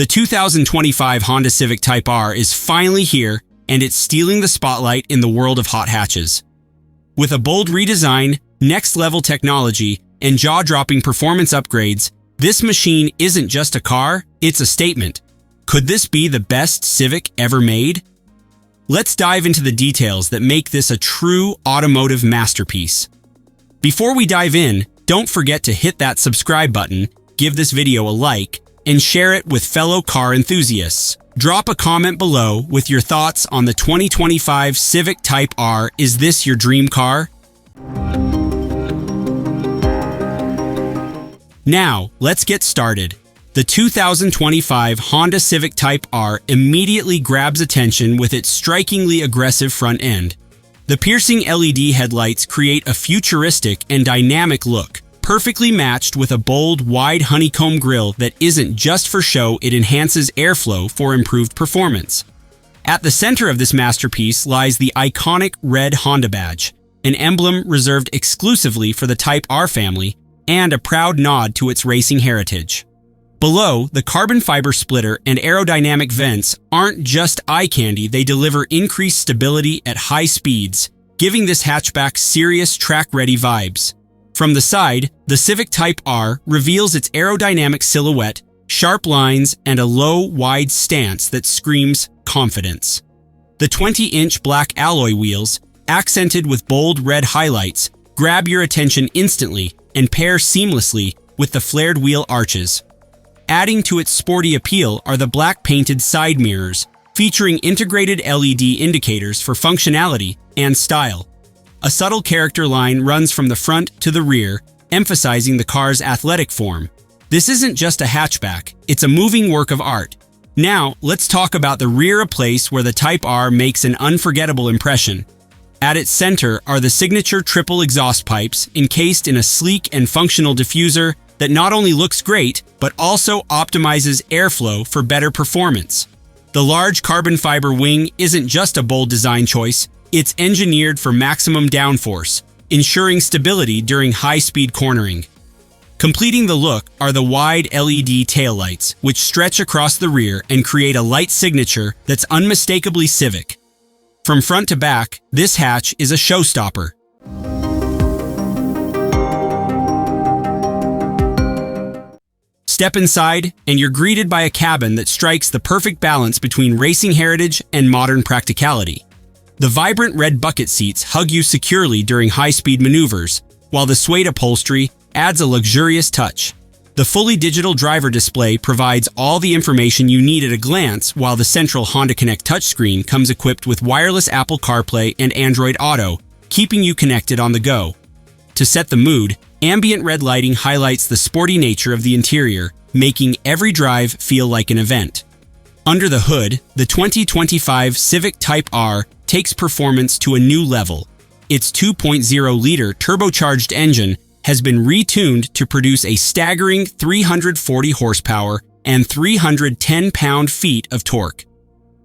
The 2025 Honda Civic Type R is finally here, and it's stealing the spotlight in the world of hot hatches. With a bold redesign, next-level technology, and jaw-dropping performance upgrades, this machine isn't just a car, it's a statement. Could this be the best Civic ever made? Let's dive into the details that make this a true automotive masterpiece. Before we dive in, don't forget to hit that subscribe button, give this video a like, and share it with fellow car enthusiasts. Drop a comment below with your thoughts on the 2025 Civic Type R. Is this your dream car? Now, let's get started. The 2025 Honda Civic Type R immediately grabs attention with its strikingly aggressive front end. The piercing LED headlights create a futuristic and dynamic look, perfectly matched with a bold, wide honeycomb grille that isn't just for show, it enhances airflow for improved performance. At the center of this masterpiece lies the iconic red Honda badge, an emblem reserved exclusively for the Type R family and a proud nod to its racing heritage. Below, the carbon fiber splitter and aerodynamic vents aren't just eye candy, they deliver increased stability at high speeds, giving this hatchback serious track-ready vibes. From the side, the Civic Type R reveals its aerodynamic silhouette, sharp lines, and a low, wide stance that screams confidence. The 20-inch black alloy wheels, accented with bold red highlights, grab your attention instantly and pair seamlessly with the flared wheel arches. Adding to its sporty appeal are the black painted side mirrors, featuring integrated LED indicators for functionality and style. A subtle character line runs from the front to the rear, emphasizing the car's athletic form. This isn't just a hatchback, it's a moving work of art. Now, let's talk about the rear, a place where the Type R makes an unforgettable impression. At its center are the signature triple exhaust pipes, encased in a sleek and functional diffuser that not only looks great, but also optimizes airflow for better performance. The large carbon fiber wing isn't just a bold design choice, it's engineered for maximum downforce, ensuring stability during high-speed cornering. Completing the look are the wide LED taillights, which stretch across the rear and create a light signature that's unmistakably Civic. From front to back, this hatch is a showstopper. Step inside, and you're greeted by a cabin that strikes the perfect balance between racing heritage and modern practicality. The vibrant red bucket seats hug you securely during high-speed maneuvers, while the suede upholstery adds a luxurious touch. The fully digital driver display provides all the information you need at a glance, while the central Honda Connect touchscreen comes equipped with wireless Apple CarPlay and Android Auto, keeping you connected on the go. To set the mood, ambient red lighting highlights the sporty nature of the interior, making every drive feel like an event. Under the hood, the 2025 Civic Type R takes performance to a new level. Its 2.0-liter turbocharged engine has been retuned to produce a staggering 340 horsepower and 310 pound-feet of torque.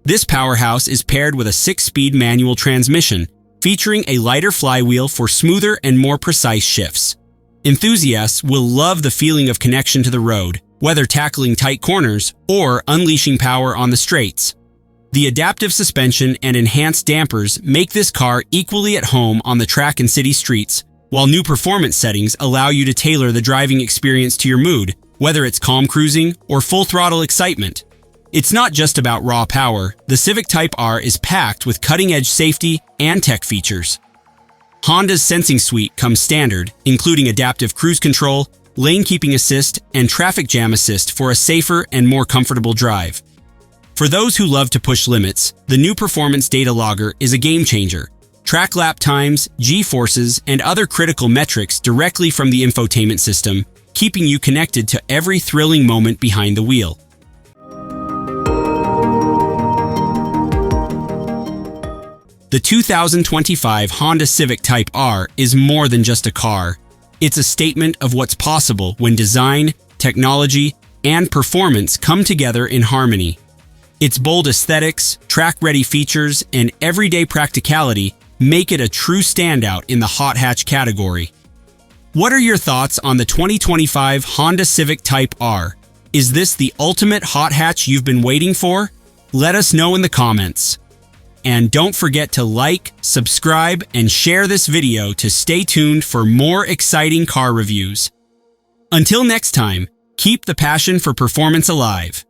This powerhouse is paired with a 6-speed manual transmission, featuring a lighter flywheel for smoother and more precise shifts. Enthusiasts will love the feeling of connection to the road, whether tackling tight corners or unleashing power on the straights. The adaptive suspension and enhanced dampers make this car equally at home on the track and city streets, while new performance settings allow you to tailor the driving experience to your mood, whether it's calm cruising or full-throttle excitement. It's not just about raw power, the Civic Type R is packed with cutting-edge safety and tech features. Honda's Sensing Suite comes standard, including adaptive cruise control, lane keeping assist, and traffic jam assist for a safer and more comfortable drive. For those who love to push limits, the new performance data logger is a game changer. Track lap times, G-forces, and other critical metrics directly from the infotainment system, keeping you connected to every thrilling moment behind the wheel. The 2025 Honda Civic Type R is more than just a car. It's a statement of what's possible when design, technology, and performance come together in harmony. Its bold aesthetics, track-ready features, and everyday practicality make it a true standout in the hot hatch category. What are your thoughts on the 2025 Honda Civic Type R? Is this the ultimate hot hatch you've been waiting for? Let us know in the comments. And don't forget to like, subscribe, and share this video to stay tuned for more exciting car reviews. Until next time, keep the passion for performance alive.